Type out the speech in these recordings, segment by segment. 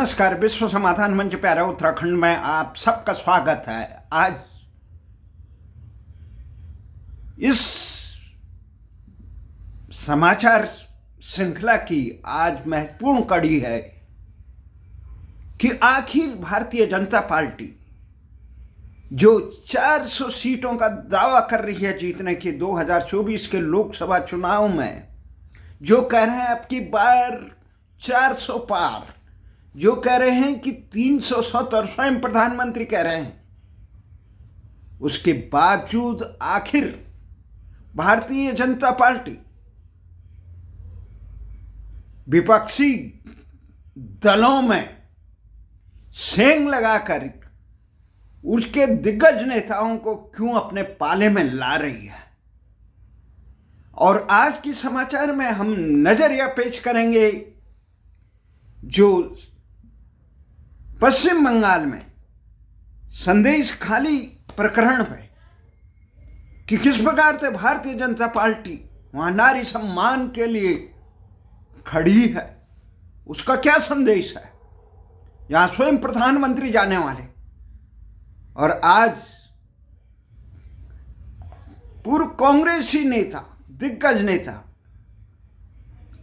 नमस्कार। विश्व समाधान मंच प्यारा उत्तराखंड में आप सबका स्वागत है। आज इस समाचार श्रृंखला की आज महत्वपूर्ण कड़ी है कि आखिर भारतीय जनता पार्टी जो 400 सीटों का दावा कर रही है जीतने की 2024 के लोकसभा चुनाव में, जो कह रहे हैं अब की बार 400 पार, जो कह रहे हैं कि 370 स्वयं प्रधानमंत्री कह रहे हैं, उसके बावजूद आखिर भारतीय जनता पार्टी विपक्षी दलों में सेंग लगाकर उसके दिग्गज नेताओं को क्यों अपने पाले में ला रही है। और आज की समाचार में हम नजरिया पेश करेंगे जो पश्चिम बंगाल में संदेश खाली प्रकरण पे कि किस प्रकार से भारतीय जनता पार्टी वहां नारी सम्मान के लिए खड़ी है, उसका क्या संदेश है। यहां स्वयं प्रधानमंत्री जाने वाले और आज पूर्व कांग्रेसी नेता, दिग्गज नेता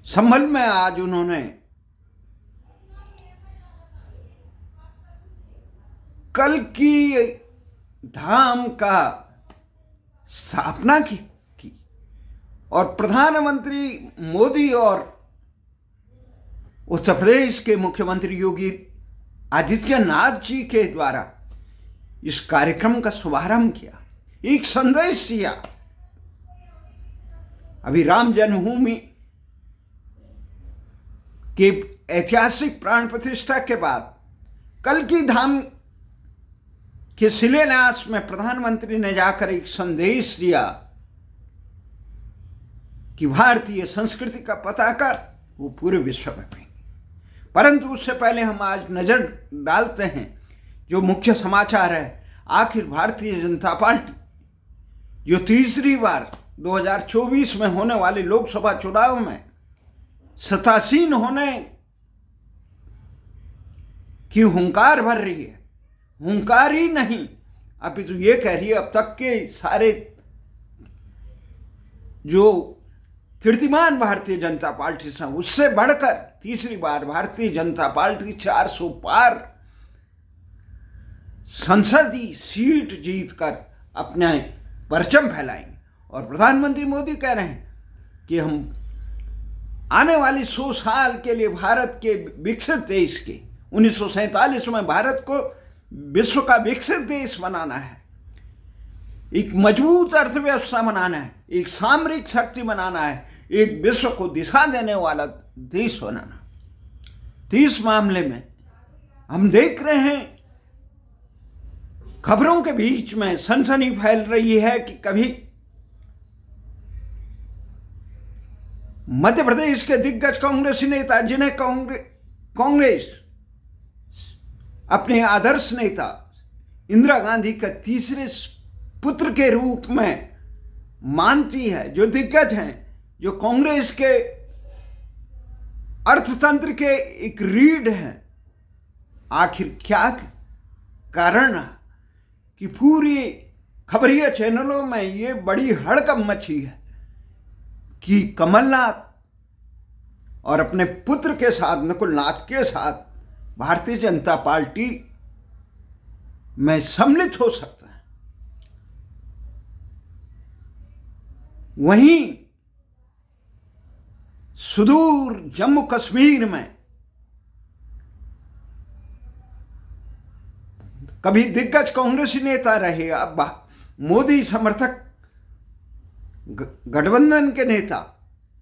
संभल में आज उन्होंने कल की धाम का स्थापना की और प्रधानमंत्री मोदी और उत्तर प्रदेश के मुख्यमंत्री योगी आदित्यनाथ जी के द्वारा इस कार्यक्रम का शुभारंभ किया, एक संदेश दिया। अभी राम जन्मभूमि के ऐतिहासिक प्राण प्रतिष्ठा के बाद कल की धाम के शिलान्यास में प्रधानमंत्री ने जाकर एक संदेश दिया कि भारतीय संस्कृति का पताका वो पूरे विश्व में फहरेगी। परंतु उससे पहले हम आज नजर डालते हैं जो मुख्य समाचार है। आखिर भारतीय जनता पार्टी जो तीसरी बार 2024 में होने वाले लोकसभा चुनाव में सत्तासीन होने की हुंकार भर रही है, हुंकार ही नहीं अपितु ये कह रही है अब तक के सारे जो कीर्तिमान भारतीय जनता पार्टी से उससे बढ़कर तीसरी बार भारतीय जनता पार्टी 400 पार संसदीय सीट जीतकर अपने परचम फैलाएंगे। और प्रधानमंत्री मोदी कह रहे हैं कि हम आने वाली 100 साल के लिए भारत के विकसित देश के 1947 में भारत को विश्व का विकसित देश बनाना है, एक मजबूत अर्थव्यवस्था बनाना है, एक सामरिक शक्ति बनाना है, एक विश्व को दिशा देने वाला देश बनाना। तो इस मामले में हम देख रहे हैं खबरों के बीच में सनसनी फैल रही है कि कभी मध्य प्रदेश के दिग्गज कांग्रेसी नेता जिन्हें कांग्रेस अपने आदर्श नेता इंदिरा गांधी का तीसरे पुत्र के रूप में मानती है, जो दिग्गज हैं, जो कांग्रेस के अर्थतंत्र के एक रीढ़ हैं, आखिर क्या कारण है कि पूरी खबरिया चैनलों में ये बड़ी हड़कंप मची है कि कमलनाथ और अपने पुत्र के साथ नकुलनाथ के साथ भारतीय जनता पार्टी में सम्मिलित हो सकता है। वहीं सुदूर जम्मू कश्मीर में कभी दिग्गज कांग्रेसी नेता रहे, अब मोदी समर्थक गठबंधन के नेता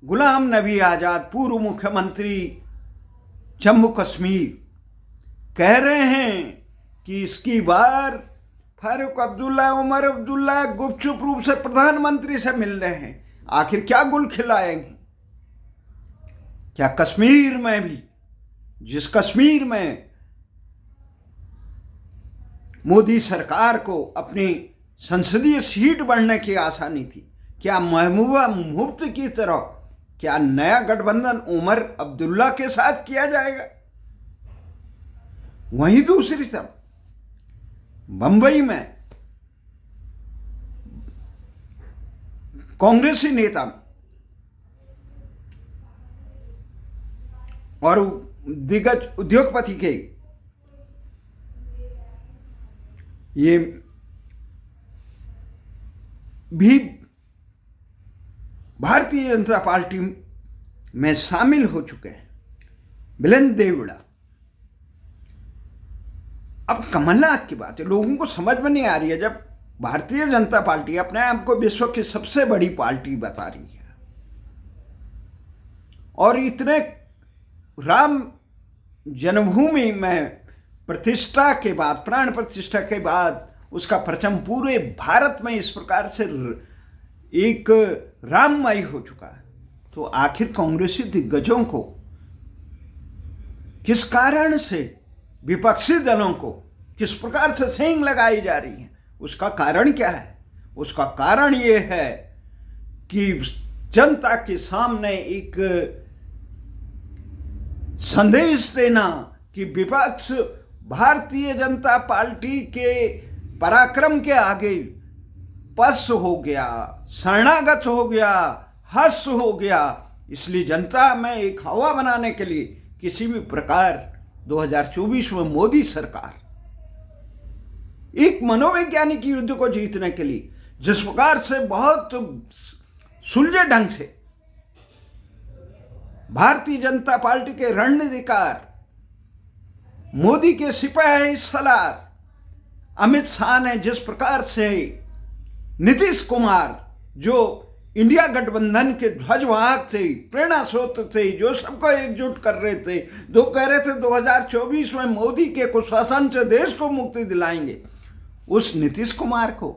गुलाम नबी आजाद, पूर्व मुख्यमंत्री जम्मू कश्मीर, कह रहे हैं कि इसकी बार फारूक अब्दुल्ला, उमर अब्दुल्ला गुपचुप रूप से प्रधानमंत्री से मिल रहे हैं। आखिर क्या गुल खिलाएंगे? क्या कश्मीर में भी, जिस कश्मीर में मोदी सरकार को अपनी संसदीय सीट बढ़ने की आशा नहीं थी, क्या महबूबा मुफ्ती की तरह क्या नया गठबंधन उमर अब्दुल्ला के साथ किया जाएगा? वहीं दूसरी तरफ बंबई में कांग्रेसी नेता और दिग्गज उद्योगपति के ये भी भारतीय जनता पार्टी में शामिल हो चुके हैं। बिलेन देवड़ा। अब कमलनाथ की बात है, लोगों को समझ में नहीं आ रही है। जब भारतीय जनता पार्टी अपने आप को विश्व की सबसे बड़ी पार्टी बता रही है और इतने राम जन्मभूमि में प्रतिष्ठा के बाद, प्राण प्रतिष्ठा के बाद उसका परचम पूरे भारत में इस प्रकार से एक राममय हो चुका है, तो आखिर कांग्रेसी दिग्गजों को किस कारण से, विपक्षी दलों को किस प्रकार से सेंध लगाई जा रही है, उसका कारण क्या है? उसका कारण ये है कि जनता के सामने एक संदेश देना कि विपक्ष भारतीय जनता पार्टी के पराक्रम के आगे पश हो गया, शरणागत हो गया, हस हो गया। इसलिए जनता में एक हवा बनाने के लिए किसी भी प्रकार 2024 में मोदी सरकार एक मनोवैज्ञानिक युद्ध को जीतने के लिए जिस प्रकार से बहुत सुलझे ढंग से भारतीय जनता पार्टी के रणनीतिकार, मोदी के सिपाही सलार अमित शाह ने जिस प्रकार से नीतीश कुमार जो इंडिया गठबंधन के ध्वजवाहक थे, प्रेरणा स्रोत थे, जो सबको एकजुट कर रहे थे, जो कह रहे थे 2024 में मोदी के कुशासन से देश को मुक्ति दिलाएंगे, उस नीतीश कुमार को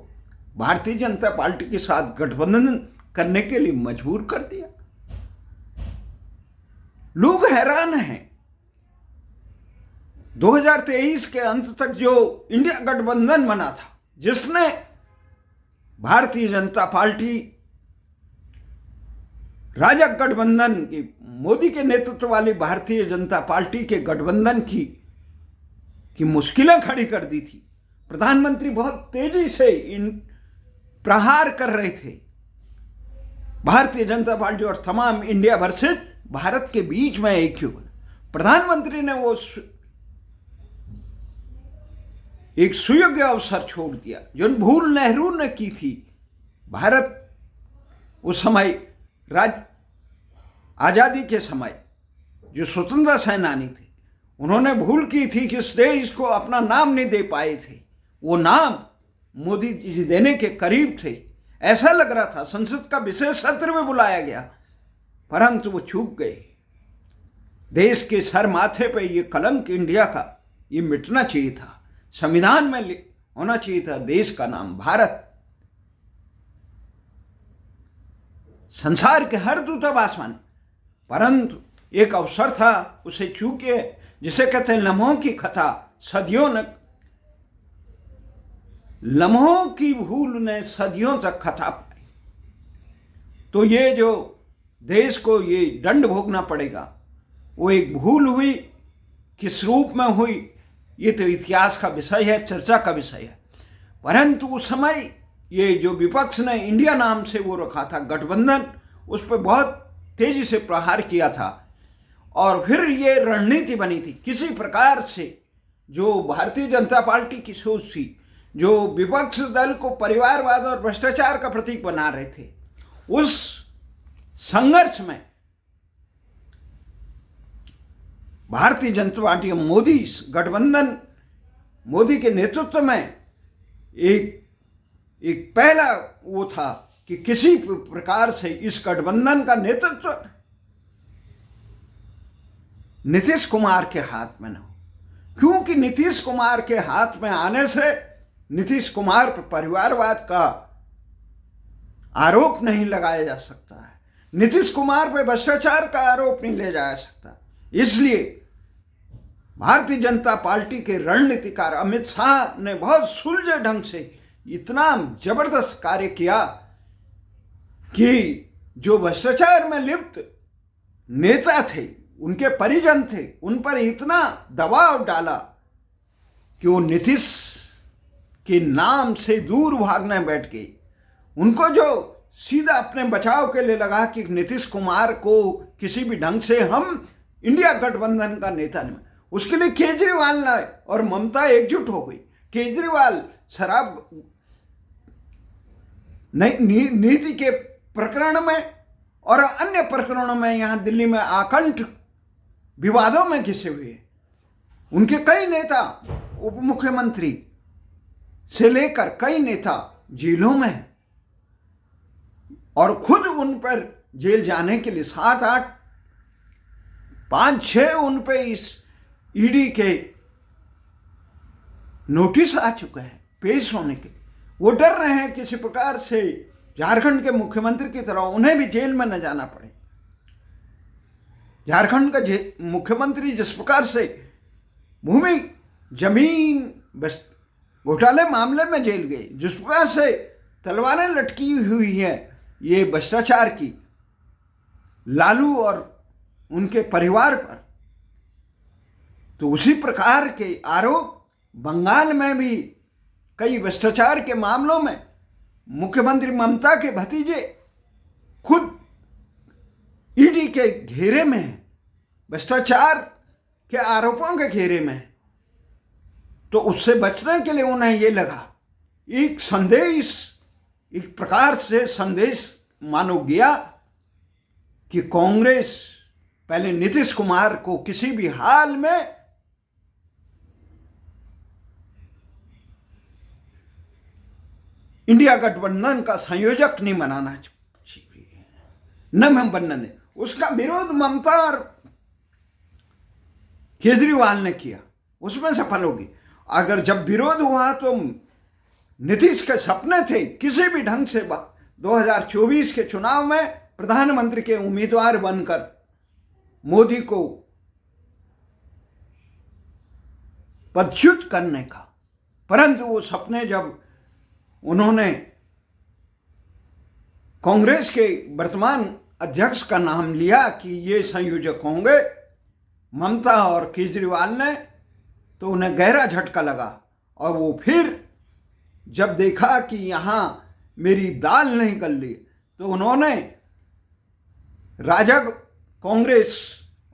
भारतीय जनता पार्टी के साथ गठबंधन करने के लिए मजबूर कर दिया। लोग हैरान हैं। 2023 के अंत तक जो इंडिया गठबंधन बना था, जिसने भारतीय जनता पार्टी राजग गठबंधन की, मोदी के नेतृत्व वाली भारतीय जनता पार्टी के गठबंधन की मुश्किलें खड़ी कर दी थी। प्रधानमंत्री बहुत तेजी से इन प्रहार कर रहे थे भारतीय जनता पार्टी और तमाम इंडिया वर्सेस भारत के बीच में एक युग। प्रधानमंत्री ने वो एक सुयोग्य अवसर छोड़ दिया जो भूल नेहरू ने की थी। भारत उस समय आजादी के समय जो स्वतंत्रता सेनानी थे, उन्होंने भूल की थी कि इस देश को अपना नाम नहीं दे पाए थे। वो नाम मोदी जी देने के करीब थे। ऐसा लग रहा था संसद का विशेष सत्र में बुलाया गया, परंतु वो चूक गए। देश के सर माथे पे ये कलंक इंडिया का ये मिटना चाहिए था। संविधान में होना चाहिए था देश का नाम भारत। संसार के हर दूतावास में, परंतु एक अवसर था, उसे चूके, जिसे कहते हैं लम्हों की खता सदियों ने, लम्हों की भूल ने सदियों तक खता पाई। तो ये जो देश को ये दंड भोगना पड़ेगा, वो एक भूल हुई, किस रूप में हुई ये तो इतिहास का विषय है, चर्चा का विषय है। परंतु उस समय ये जो विपक्ष ने इंडिया नाम से वो रखा था गठबंधन, उस पर बहुत तेजी से प्रहार किया था और फिर ये रणनीति बनी थी किसी प्रकार से। जो भारतीय जनता पार्टी की सोच थी, जो विपक्ष दल को परिवारवाद और भ्रष्टाचार का प्रतीक बना रहे थे, उस संघर्ष में भारतीय जनता पार्टी मोदी गठबंधन, मोदी के नेतृत्व में एक पहला वो था कि किसी प्रकार से इस गठबंधन का नेतृत्व नीतीश कुमार के हाथ में न हो, क्योंकि नीतीश कुमार के हाथ में आने से नीतीश कुमार पर परिवारवाद का आरोप नहीं लगाया जा सकता है, नीतीश कुमार पर भ्रष्टाचार का आरोप नहीं ले जाया सकता। इसलिए भारतीय जनता पार्टी के रणनीतिकार अमित शाह ने बहुत सुलझे ढंग से इतना जबरदस्त कार्य किया कि जो भ्रष्टाचार में लिप्त नेता थे, उनके परिजन थे, उन पर इतना दबाव डाला कि वो नीतीश के नाम से दूर भागने बैठ गई। उनको जो सीधा अपने बचाव के लिए लगा कि नीतीश कुमार को किसी भी ढंग से हम इंडिया गठबंधन का नेता नहीं, उसके लिए केजरीवाल ने और ममता एकजुट हो गई। केजरीवाल शराब नीति के प्रकरण में और अन्य प्रकरणों में यहाँ दिल्ली में आकंठ विवादों में घिसे हुए। उनके कई नेता, उप मुख्यमंत्री से लेकर कई नेता जेलों में हैं और खुद उन पर जेल जाने के लिए 7-8, 5-6 उन पे इस ईडी के नोटिस आ चुके हैं पेश होने के। वो डर रहे हैं किसी प्रकार से झारखंड के मुख्यमंत्री की तरह उन्हें भी जेल में न जाना पड़े। झारखंड का मुख्यमंत्री जिस प्रकार से भूमि जमीन घोटाले मामले में जेल गए, जिस प्रकार से तलवारें लटकी हुई हैं ये भ्रष्टाचार की लालू और उनके परिवार पर, तो उसी प्रकार के आरोप बंगाल में भी कई भ्रष्टाचार के मामलों में मुख्यमंत्री ममता के भतीजे खुद ईडी के घेरे में हैं, भ्रष्टाचार के आरोपों के घेरे में हैं। तो उससे बचने के लिए उन्हें ये लगा, एक संदेश, एक प्रकार से संदेश मानो गया कि कांग्रेस पहले नीतीश कुमार को किसी भी हाल में इंडिया गठबंधन का संयोजक नहीं बनाना चाहिए, न हम बनने दें। उसका विरोध ममता और केजरीवाल ने किया, उसमें सफल होगी। अगर जब विरोध हुआ तो नीतीश के सपने थे किसी भी ढंग से 2024 के चुनाव में प्रधानमंत्री के उम्मीदवार बनकर मोदी को पदच्युत करने का, परंतु वो सपने जब उन्होंने कांग्रेस के वर्तमान अध्यक्ष का नाम लिया कि ये संयोजक होंगे ममता और केजरीवाल ने, तो उन्हें गहरा झटका लगा। और वो फिर जब देखा कि यहाँ मेरी दाल नहीं गल रही, तो उन्होंने राजग कांग्रेस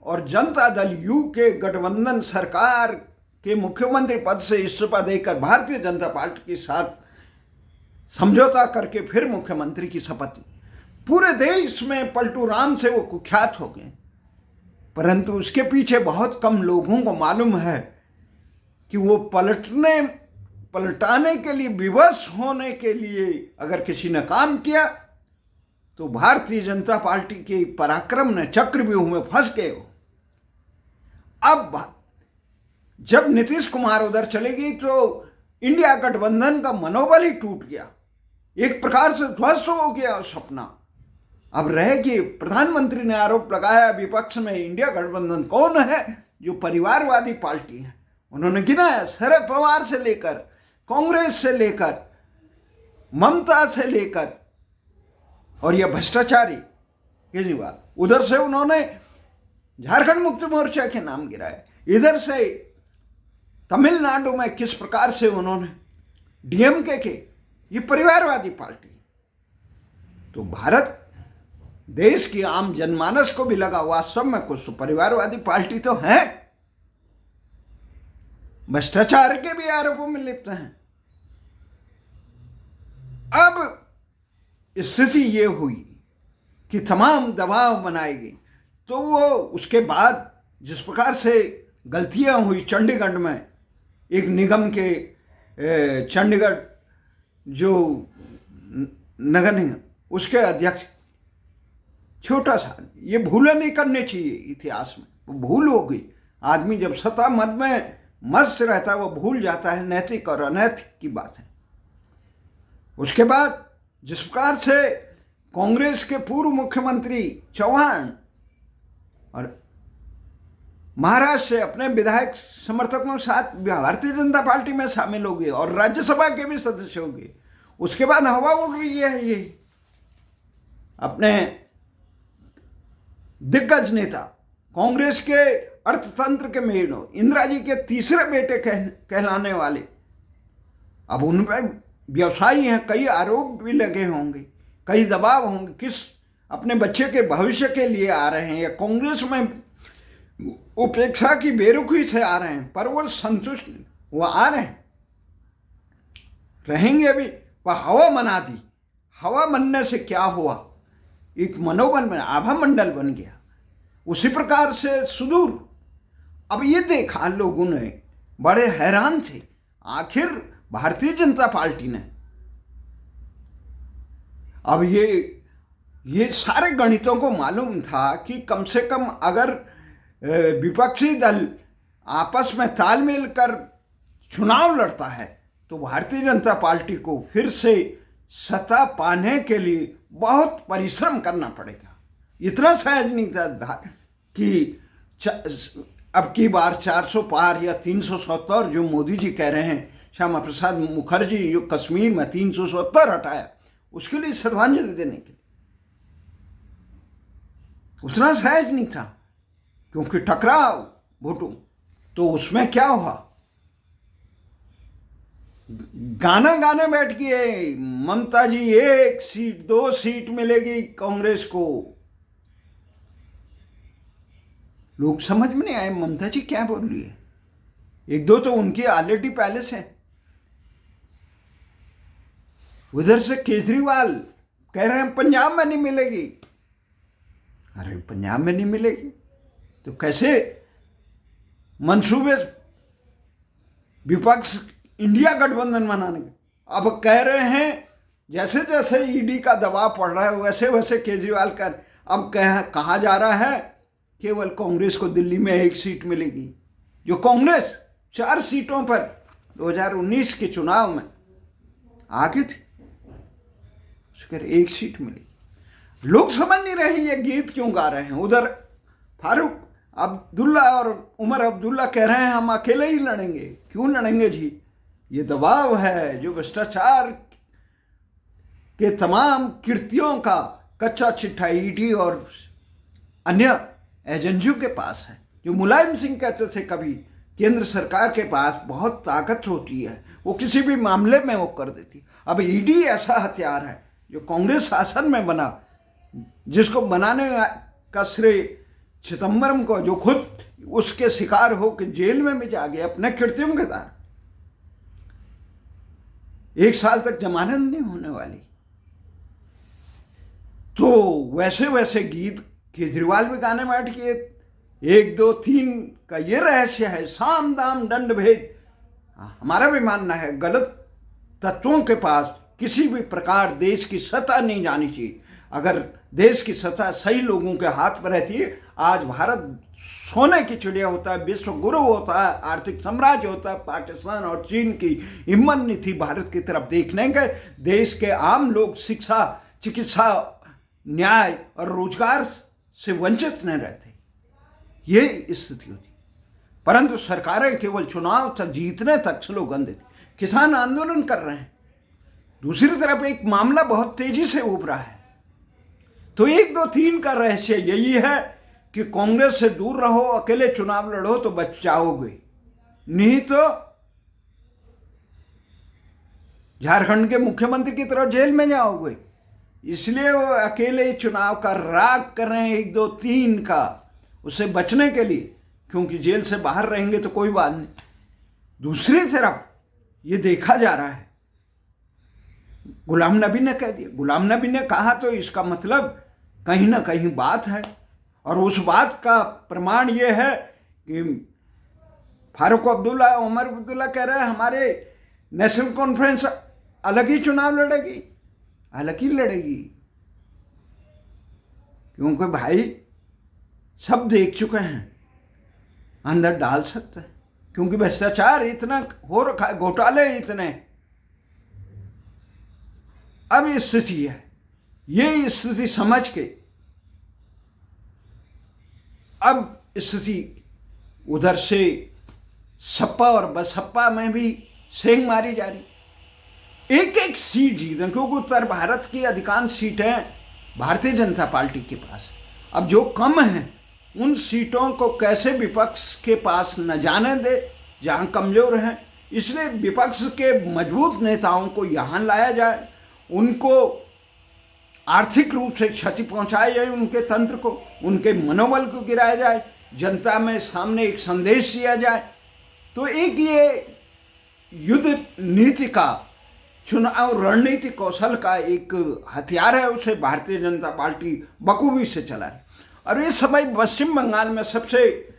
और जनता दल यू के गठबंधन सरकार के मुख्यमंत्री पद से इस्तीफा देकर भारतीय जनता पार्टी के साथ समझौता करके फिर मुख्यमंत्री की शपथ ली। पूरे देश में पलटू राम से वो कुख्यात हो गए, परंतु उसके पीछे बहुत कम लोगों को मालूम है कि वो पलटाने के लिए, विवश होने के लिए अगर किसी ने काम किया तो भारतीय जनता पार्टी के पराक्रम ने चक्रव्यूह में फंस गए हो। अब जब नीतीश कुमार उधर चले गई तो इंडिया गठबंधन का मनोबल ही टूट गया, एक प्रकार से ध्वस्त हो गया सपना। अब रह गए, प्रधानमंत्री ने आरोप लगाया विपक्ष में इंडिया गठबंधन कौन है, जो परिवारवादी पार्टी है। उन्होंने गिनाया शरद पवार से लेकर, कांग्रेस से लेकर, ममता से लेकर और यह भ्रष्टाचारी केजरीवाल। उधर से उन्होंने झारखंड मुक्ति मोर्चा के नाम गिराए, इधर से तमिलनाडु में किस प्रकार से उन्होंने डीएमके के, ये परिवारवादी पार्टी। तो भारत देश की आम जनमानस को भी लगा वास्तव में कुछ तो परिवारवादी पार्टी तो है, भ्रष्टाचार के भी आरोपों में लिप्त हैं। अब स्थिति ये हुई कि तमाम दबाव बनाई गई, तो वो उसके बाद जिस प्रकार से गलतियां हुई चंडीगढ़ में, एक निगम के चंडीगढ़ जो नगर निगम उसके अध्यक्ष, छोटा सा, ये भूलें नहीं करनी चाहिए इतिहास में, वो भूल हो गई। आदमी जब सत्ता मद में मस्त रहता है वो भूल जाता है नैतिक और अनैतिक की बात है। उसके बाद जिस प्रकार से कांग्रेस के पूर्व मुख्यमंत्री चौहान और महाराष्ट्र से अपने विधायक समर्थकों के साथ भारतीय जनता पार्टी में शामिल हो गए और राज्यसभा के भी सदस्य हो गए। उसके बाद हवा उड़ रही है, ये अपने दिग्गज नेता कांग्रेस के अर्थतंत्र के मेन हो, इंदिरा जी के तीसरे बेटे कहलाने वाले, अब उन पर व्यवसायी हैं, कई आरोप भी लगे होंगे, कई दबाव होंगे, किस अपने बच्चे के भविष्य के लिए आ रहे हैं या कांग्रेस में उपेक्षा की बेरुखी से आ रहे हैं, पर वो संतुष्ट, वो आ रहे हैं, रहेंगे भी। पर हवा मना दी, हवा मनने से क्या हुआ, एक मनोबल में आभा मंडल बन गया। उसी प्रकार से सुदूर, अब ये देखा लोगों ने, बड़े हैरान थे, आखिर भारतीय जनता पार्टी ने, अब ये सारे गणितों को मालूम था कि कम से कम अगर विपक्षी दल आपस में तालमेल कर चुनाव लड़ता है तो भारतीय जनता पार्टी को फिर से सत्ता पाने के लिए बहुत परिश्रम करना पड़ेगा। इतना सहज नहीं था कि अब की बार 400 पार या 370 जो मोदी जी कह रहे हैं, श्यामा प्रसाद मुखर्जी जो कश्मीर में 370 हटाया, उसके लिए श्रद्धांजलि देने के लिए उतना सहज नहीं था, क्योंकि टकराव वोटों। तो उसमें क्या हुआ, गाना गाने बैठ गए ममता जी, 1 सीट 2 सीट मिलेगी कांग्रेस को। लोग समझ में नहीं आए ममता जी क्या बोल रही है। 1-2 तो उनकी ऑलरेडी पहले से। उधर से केजरीवाल कह रहे हैं पंजाब में नहीं मिलेगी। अरे पंजाब में नहीं मिलेगी तो कैसे मंसूबे विपक्ष इंडिया गठबंधन बनाने के। अब कह रहे हैं जैसे जैसे ईडी का दबाव पड़ रहा है वैसे वैसे केजरीवाल का अब कहा जा रहा है केवल कांग्रेस को दिल्ली में 1 सीट मिलेगी, जो कांग्रेस 4 सीटों पर 2019 के चुनाव में आगे थे, उसके 1 सीट मिलेगी। लोग समझ नहीं रहे ये गीत क्यों गा रहे हैं। उधर फारूक अब्दुल्ला और उमर अब्दुल्ला कह रहे हैं हम अकेले ही लड़ेंगे। क्यों लड़ेंगे जी, ये दबाव है जो भ्रष्टाचार के तमाम कृत्यों का कच्चा चिट्ठा ईडी और अन्य एजेंसियों के पास है। जो मुलायम सिंह कहते थे कभी केंद्र सरकार के पास बहुत ताकत होती है, वो किसी भी मामले में वो कर देती। अब ईडी ऐसा हथियार है जो कांग्रेस शासन में बना, जिसको बनाने का श्रेय चिदंबरम को, जो खुद उसके शिकार हो के जेल में भी जा गए अपने कृत्यों के साथ। 1 साल तक जमानत नहीं होने वाली। तो वैसे वैसे गीत केजरीवाल भी गाने बैठ किए। 1 2 3 का ये रहस्य है, साम दाम दंड भेद। हमारा भी मानना है गलत तत्वों के पास किसी भी प्रकार देश की सत्ता नहीं जानी चाहिए। अगर देश की सत्ता सही लोगों के हाथ में रहती है, आज भारत सोने की चिड़िया होता है, विश्व गुरु होता है, आर्थिक साम्राज्य होता है। पाकिस्तान और चीन की हिम्मत नहीं थी भारत की तरफ देखने के। देश के आम लोग शिक्षा, चिकित्सा, न्याय और रोजगार से वंचित नहीं रहते। ये स्थिति होती, परंतु सरकारें केवल चुनाव तक जीतने तक स्लोगन देती। किसान आंदोलन कर रहे हैं, दूसरी तरफ एक मामला बहुत तेजी से उभरा है। तो 1 2 3 का रहस्य यही है कि कांग्रेस से दूर रहो, अकेले चुनाव लड़ो तो बच जाओगे, नहीं तो झारखंड के मुख्यमंत्री की तरह जेल में जाओगे। इसलिए वो अकेले चुनाव का राग कर रहे हैं 1 2 3 का, उससे बचने के लिए, क्योंकि जेल से बाहर रहेंगे तो कोई बात नहीं। दूसरी तरफ ये देखा जा रहा है, गुलाम नबी ने कह दिया। गुलाम नबी ने कहा तो इसका मतलब कहीं ना कहीं बात है, और उस बात का प्रमाण ये है कि फारूक अब्दुल्ला, उमर अब्दुल्ला कह रहे हैं हमारे नेशनल कॉन्फ्रेंस अलग ही चुनाव लड़ेगी, अलग ही लड़ेगी, क्योंकि भाई सब देख चुके हैं, अंदर डाल सकते हैं, क्योंकि भ्रष्टाचार इतना हो रखा है, घोटाले इतने। अब स्थिति है, ये स्थिति समझ के अब स्थिति उधर से सपा और बसपा में भी सेंध मारी जा रही। 1-1 सीट जीतें, क्योंकि उत्तर भारत की अधिकांश सीटें भारतीय जनता पार्टी के पास। अब जो कम हैं उन सीटों को कैसे विपक्ष के पास न जाने दे जहां कमजोर हैं। इसलिए विपक्ष के मजबूत नेताओं को यहाँ लाया जाए, उनको आर्थिक रूप से क्षति पहुंचाई जाए, उनके तंत्र को, उनके मनोबल को गिराया जाए, जनता में सामने एक संदेश दिया जाए। तो एक ये युद्ध नीति का, चुनाव रणनीति कौशल का एक हथियार है, उसे भारतीय जनता पार्टी बखूबी से चला है। और इस समय पश्चिम बंगाल में सबसे,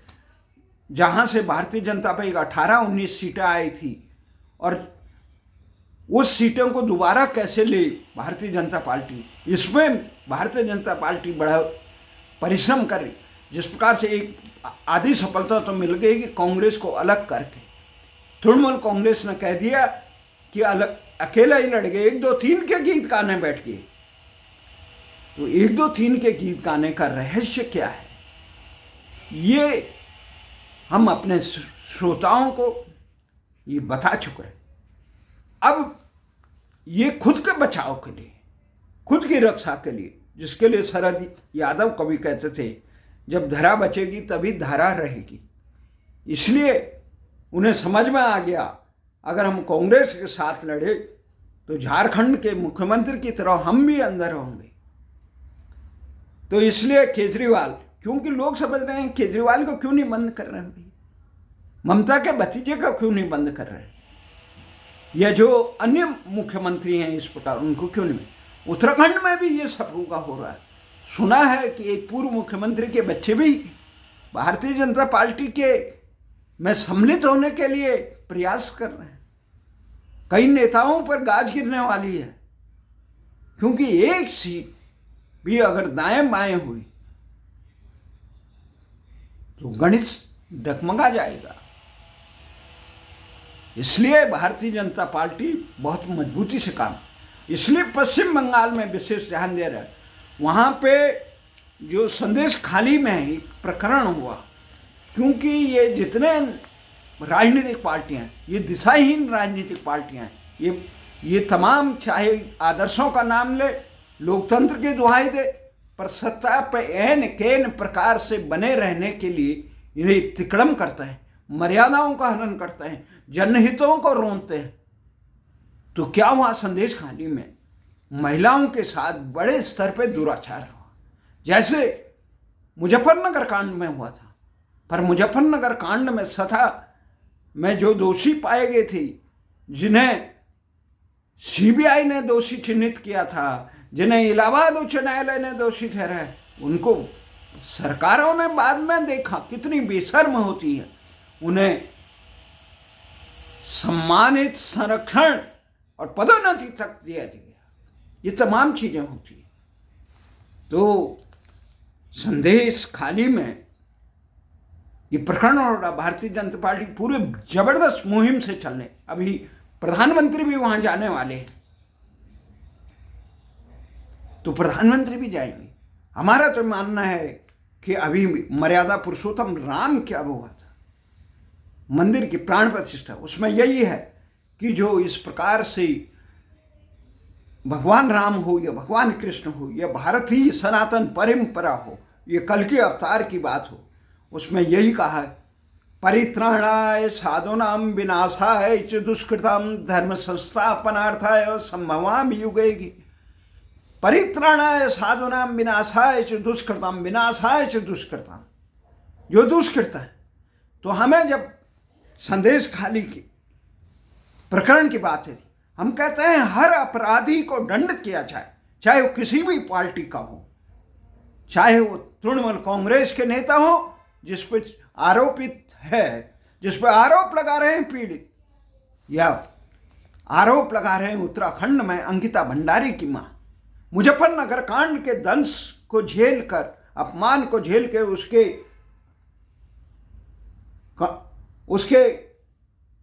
जहां से भारतीय जनता पार्टी 18-19 सीटें आई थी, और उस सीटों को दोबारा कैसे ले भारतीय जनता पार्टी, इसमें भारतीय जनता पार्टी बड़ा परिश्रम करे। जिस प्रकार से एक आधी सफलता तो मिल गई कि कांग्रेस को अलग करके तृणमूल कांग्रेस ने कह दिया कि अलग, अकेला ही लड़ गए, 1 2 3 के गीत गाने बैठ गए। तो 1 2 3 के गीत गाने का रहस्य क्या है, ये हम अपने श्रोताओं को ये बता चुके हैं। अब ये खुद के बचाव के लिए, खुद की रक्षा के लिए, जिसके लिए शरद यादव कभी कहते थे, जब धरा बचेगी तभी धारा रहेगी। इसलिए उन्हें समझ में आ गया, अगर हम कांग्रेस के साथ लड़े तो झारखंड के मुख्यमंत्री की तरह हम भी अंदर होंगे। तो इसलिए केजरीवाल, क्योंकि लोग समझ रहे हैं केजरीवाल को क्यों नहीं बंद कर रहे हैं, ममता के भतीजे को क्यों नहीं बंद कर रहे हैं, या जो अन्य मुख्यमंत्री हैं इस प्रकार उनको क्यों नहीं। उत्तराखंड में भी ये सब होगा हो रहा है। सुना है कि एक पूर्व मुख्यमंत्री के बच्चे भी भारतीय जनता पार्टी के में सम्मिलित होने के लिए प्रयास कर रहे हैं। कई नेताओं पर गाज गिरने वाली है, क्योंकि एक सीट भी अगर दाएं बाएं हुई तो गणित डगमगा जाएगा। इसलिए भारतीय जनता पार्टी बहुत मजबूती से काम, इसलिए पश्चिम बंगाल में विशेष ध्यान दे रहा है। वहाँ पे जो संदेश खाली में एक प्रकरण हुआ, क्योंकि ये जितने राजनीतिक पार्टियां हैं, ये दिशाहीन राजनीतिक पार्टियां हैं, ये तमाम, चाहे आदर्शों का नाम ले, लोकतंत्र की दुहाई दे, पर सत्ता पे एन केन प्रकार से बने रहने के लिए इन्हें तिकड़म करते हैं, मर्यादाओं का हनन करते हैं, जनहितों को रोनते हैं। तो क्या हुआ, संदेश खाली में महिलाओं के साथ बड़े स्तर पे दुराचार हुआ, जैसे मुजफ्फरनगर कांड में हुआ था। पर मुजफ्फरनगर कांड में सथा में जो दोषी पाए गए थे, जिन्हें सीबीआई ने दोषी चिन्हित किया था, जिन्हें इलाहाबाद उच्च न्यायालय ने दोषी ठहराया, उनको सरकारों ने बाद में देखा कितनी बेशर्म होती है, उन्हें सम्मानित, संरक्षण और पदोन्नति तक दिया गया। ये तमाम चीजें होती है। तो संदेश खाली में ये प्रकरण हो रहा, भारतीय जनता पार्टी पूरे जबरदस्त मुहिम से चलने, अभी प्रधानमंत्री भी वहां जाने वाले हैं, तो प्रधानमंत्री भी जाएंगे। हमारा तो मानना है कि अभी मर्यादा पुरुषोत्तम राम क्या हुआ था, मंदिर की प्राण प्रतिष्ठा, उसमें यही है कि जो इस प्रकार से भगवान राम हो या भगवान कृष्ण हो या भारतीय सनातन परंपरा हो, ये कल के अवतार की बात हो, उसमें यही कहा है, परित्राणाय साधूनां विनाशाय च दुष्कृतां धर्म संस्थापनार्थाय संभवामि युगे। परित्राणाय साधूनां विनाशाय च दुष्कृतां, विनाशाय च दुष्कृतां, जो दुष्कृत है। तो हमें जब संदेश खाली की प्रकरण की बात है, हम कहते हैं हर अपराधी को दंडित किया जाए, चाहे वो किसी भी पार्टी का हो, चाहे वो तृणमूल कांग्रेस के नेता हो जिस पर आरोपित है, जिस पर आरोप लगा रहे हैं पीड़ित, या आरोप लगा रहे हैं उत्तराखंड में अंकिता भंडारी की मां, मुजफ्फरनगर कांड के दंश को झेल कर, अपमान को झेल के उसके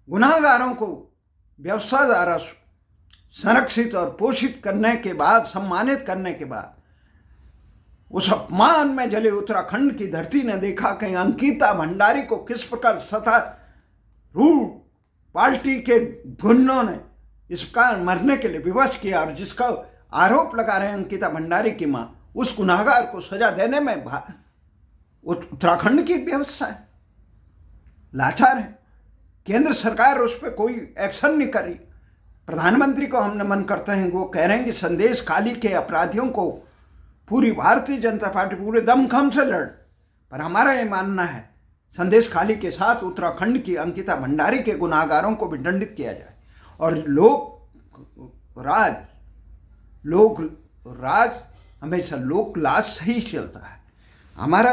गुनाहगारों को व्यवस्था द्वारा संरक्षित और पोषित करने के बाद, सम्मानित करने के बाद, उस अपमान में जले उत्तराखंड की धरती ने देखा कि अंकिता भंडारी को किस प्रकार सत्तारूढ़ पार्टी के गुंडों ने इस प्रकार मरने के लिए विवश किया, और जिसका आरोप लगा रहे हैं अंकिता भंडारी की मां, उस गुनाहगार को सजा देने में उत्तराखंड की व्यवस्था है, लाचार है। केंद्र सरकार उस पर कोई एक्शन नहीं कर रही। प्रधानमंत्री को हम नमन करते हैं, वो कह रहे हैं कि संदेश खाली के अपराधियों को पूरी भारतीय जनता पार्टी पूरे दमखम से लड़, पर हमारा ये मानना है संदेश खाली के साथ उत्तराखंड की अंकिता भंडारी के गुनाहगारों को भी दंडित किया जाए। और लोक राज हमेशा लोक लाज से ही चलता है। हमारा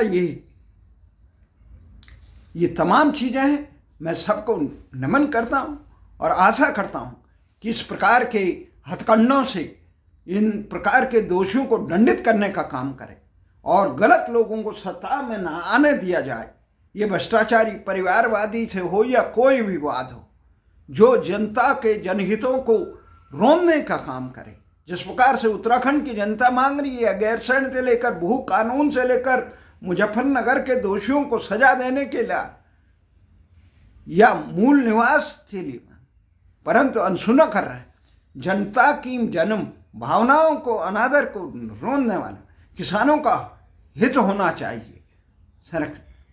ये तमाम चीज़ें हैं। मैं सबको नमन करता हूँ और आशा करता हूँ कि इस प्रकार के हथकंडों से इन प्रकार के दोषियों को दंडित करने का काम करें और गलत लोगों को सत्ता में न आने दिया जाए। ये भ्रष्टाचारी परिवारवादी से हो या कोई भी वाद हो, जो जनता के जनहितों को रोनने का काम करे। जिस प्रकार से उत्तराखंड की जनता मांग रही है, गैरसैंण से लेकर भू कानून से लेकर मुजफ्फरनगर के दोषियों को सजा देने के लिए या मूल निवास के लिए, परंतु अनसुना कर रहे हैं। जनता की जन्म भावनाओं को, अनादर को रोनने वाला किसानों का हित होना चाहिए सर,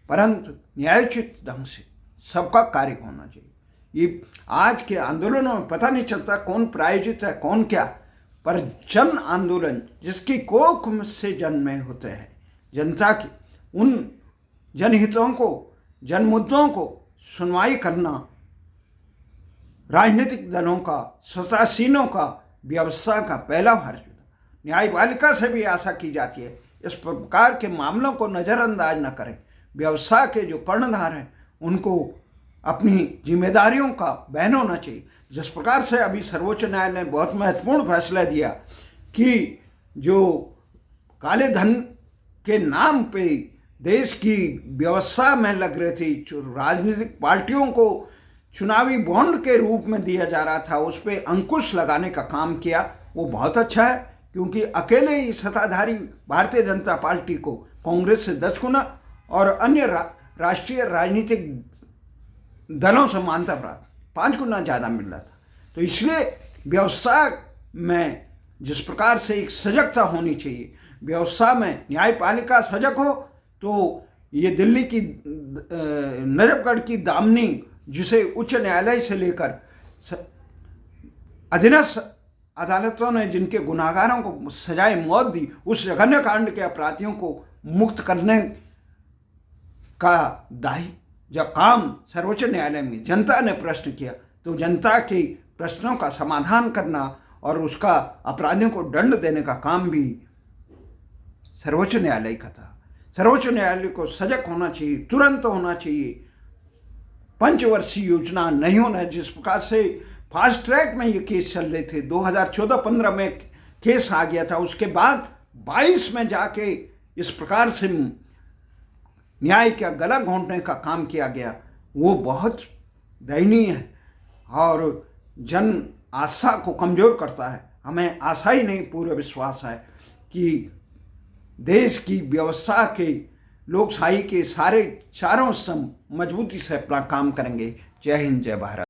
परंतु न्यायोचित ढंग से सबका कार्य होना चाहिए। ये आज के आंदोलनों में पता नहीं चलता कौन प्रायोजित है कौन क्या, पर जन आंदोलन जिसकी कोख से जन्मे होते हैं, जनता की उन जनहितों को, जन मुद्दों को सुनवाई करना राजनीतिक दलों का, सत्तासीनों का, व्यवस्था का पहला फर्ज। न्यायपालिका से भी आशा की जाती है इस प्रकार के मामलों को नज़रअंदाज न करें। व्यवस्था के जो कर्णधार हैं उनको अपनी जिम्मेदारियों का वहन होना चाहिए। जिस प्रकार से अभी सर्वोच्च न्यायालय ने बहुत महत्वपूर्ण फैसला दिया कि जो काले धन के नाम पे देश की व्यवस्था में लग रहे थे, जो राजनीतिक पार्टियों को चुनावी बॉन्ड के रूप में दिया जा रहा था, उस पर अंकुश लगाने का काम किया। वो बहुत अच्छा है, क्योंकि अकेले ही सत्ताधारी भारतीय जनता पार्टी को कांग्रेस से 10 गुना और अन्य राष्ट्रीय राजनीतिक दलों से मान्यता प्राप्त 5 गुना ज़्यादा मिल रहा था। तो इसलिए व्यवस्था में जिस प्रकार से एक सजगता होनी चाहिए, व्यवस्था में न्यायपालिका सजग हो तो ये दिल्ली की नजफगढ़ की दामनी, जिसे उच्च न्यायालय से लेकर अधीनस्थ अदालतों ने जिनके गुनाहगारों को सजाए मौत दी, उस जघन्य कांड के अपराधियों को मुक्त करने का दायित्व जब काम सर्वोच्च न्यायालय में जनता ने प्रश्न किया, तो जनता के प्रश्नों का समाधान करना और उसका अपराधियों को दंड देने का काम भी सर्वोच्च न्यायालय का था। सर्वोच्च न्यायालय को सजग होना चाहिए, तुरंत होना चाहिए। पंचवर्षीय योजना नहीं होना है। जिस प्रकार से फास्ट ट्रैक में ये केस चल रहे थे, 2014-15 में केस आ गया था, उसके बाद 22 में जाके इस प्रकार से न्याय का गला घोंटने का काम किया गया, वो बहुत दयनीय है और जन आस्था को कमज़ोर करता है। हमें आशा ही नहीं, पूरा विश्वास है कि देश की व्यवस्था के, लोकशाही के सारे चारों स्तंभ मजबूती से अपना काम करेंगे। जय हिंद, जय भारत।